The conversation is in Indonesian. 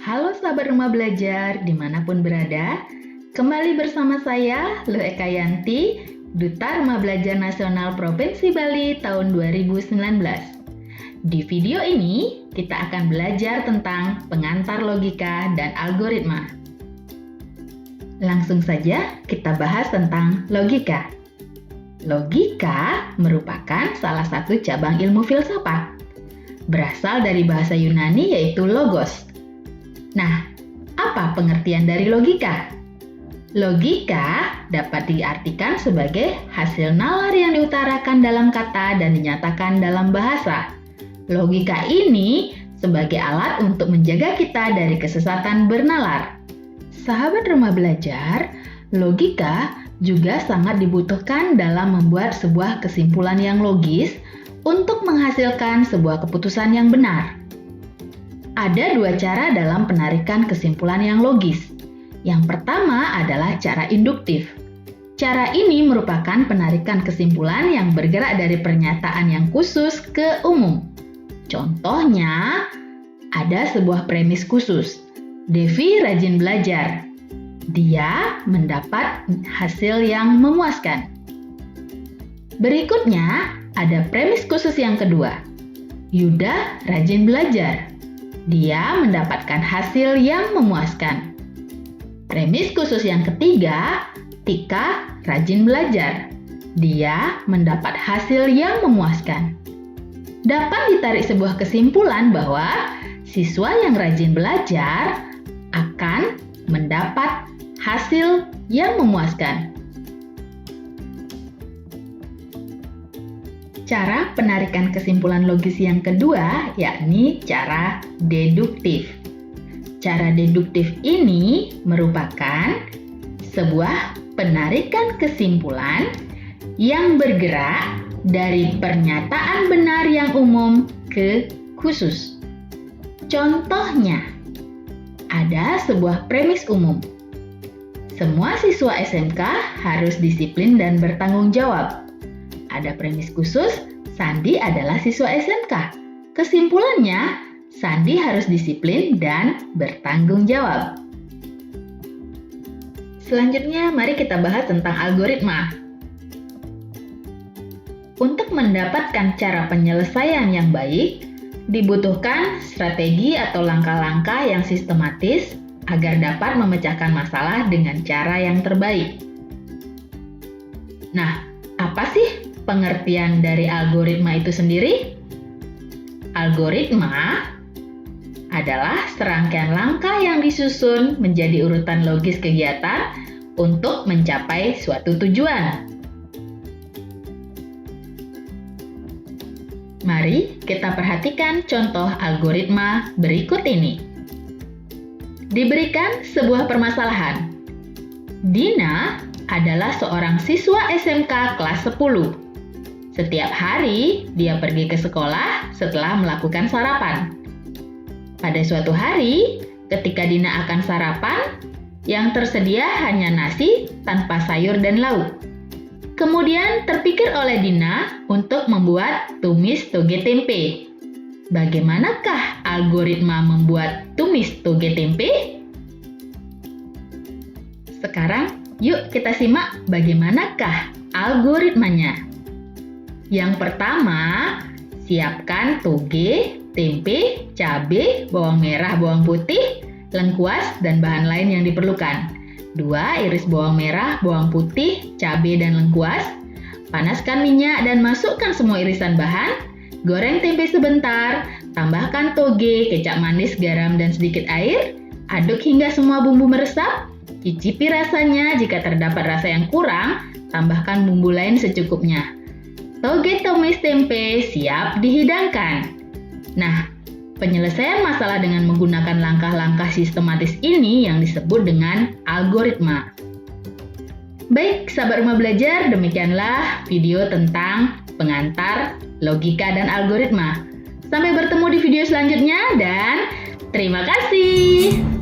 Halo sahabat rumah belajar dimanapun berada, kembali bersama saya Lu Ekayanti, Duta Rumah Belajar Nasional Provinsi Bali tahun 2019. Di video ini kita akan belajar tentang pengantar logika dan algoritma. Langsung saja kita bahas tentang logika. Logika merupakan salah satu cabang ilmu filsafat. Berasal dari bahasa Yunani yaitu logos. Nah, apa pengertian dari logika? Logika dapat diartikan sebagai hasil nalar yang diutarakan dalam kata dan dinyatakan dalam bahasa. Logika ini sebagai alat untuk menjaga kita dari kesesatan bernalar. Sahabat rumah belajar, logika juga sangat dibutuhkan dalam membuat sebuah kesimpulan yang logis untuk menghasilkan sebuah keputusan yang benar. Ada dua cara dalam penarikan kesimpulan yang logis. Yang pertama adalah cara induktif. Cara ini merupakan penarikan kesimpulan yang bergerak dari pernyataan yang khusus ke umum. Contohnya, ada sebuah premis khusus. Devi rajin belajar. Dia mendapat hasil yang memuaskan. Berikutnya, ada premis khusus yang kedua. Yuda rajin belajar. Dia mendapatkan hasil yang memuaskan. Premis khusus yang ketiga, Tika rajin belajar. Dia mendapat hasil yang memuaskan. Dapat ditarik sebuah kesimpulan bahwa siswa yang rajin belajar akan mendapat hasil yang memuaskan. Cara penarikan kesimpulan logis yang kedua yakni cara deduktif. Cara deduktif ini merupakan sebuah penarikan kesimpulan yang bergerak dari pernyataan benar yang umum ke khusus. Contohnya, ada sebuah premis umum. Semua siswa SMK harus disiplin dan bertanggung jawab. Ada premis khusus, Sandi adalah siswa SMK. Kesimpulannya, Sandi harus disiplin dan bertanggung jawab. Selanjutnya, mari kita bahas tentang algoritma. Untuk mendapatkan cara penyelesaian yang baik, dibutuhkan strategi atau langkah-langkah yang sistematis agar dapat memecahkan masalah dengan cara yang terbaik. Nah, apa sih pengertian dari algoritma itu sendiri? Algoritma adalah serangkaian langkah yang disusun menjadi urutan logis kegiatan untuk mencapai suatu tujuan. Mari kita perhatikan contoh algoritma berikut ini. Diberikan sebuah permasalahan. Dina adalah seorang siswa SMK kelas 10. Setiap hari, dia pergi ke sekolah setelah melakukan sarapan. Pada suatu hari, ketika Dina akan sarapan, yang tersedia hanya nasi tanpa sayur dan lauk. Kemudian terpikir oleh Dina untuk membuat tumis toge tempe. Bagaimanakah algoritma membuat tumis toge tempe? Sekarang, yuk kita simak bagaimanakah algoritmanya. Yang pertama, siapkan toge, tempe, cabai, bawang merah, bawang putih, lengkuas, dan bahan lain yang diperlukan. 2. Iris bawang merah, bawang putih, cabai, dan lengkuas. Panaskan minyak dan masukkan semua irisan bahan. Goreng tempe sebentar, tambahkan toge, kecap manis, garam, dan sedikit air. Aduk hingga semua bumbu meresap. Cicipi rasanya, jika terdapat rasa yang kurang, tambahkan bumbu lain secukupnya. Toge tumis tempe siap dihidangkan. Nah, penyelesaian masalah dengan menggunakan langkah-langkah sistematis ini yang disebut dengan algoritma. Baik, sahabat rumah belajar, demikianlah video tentang pengantar, logika, dan algoritma. Sampai bertemu di video selanjutnya dan terima kasih.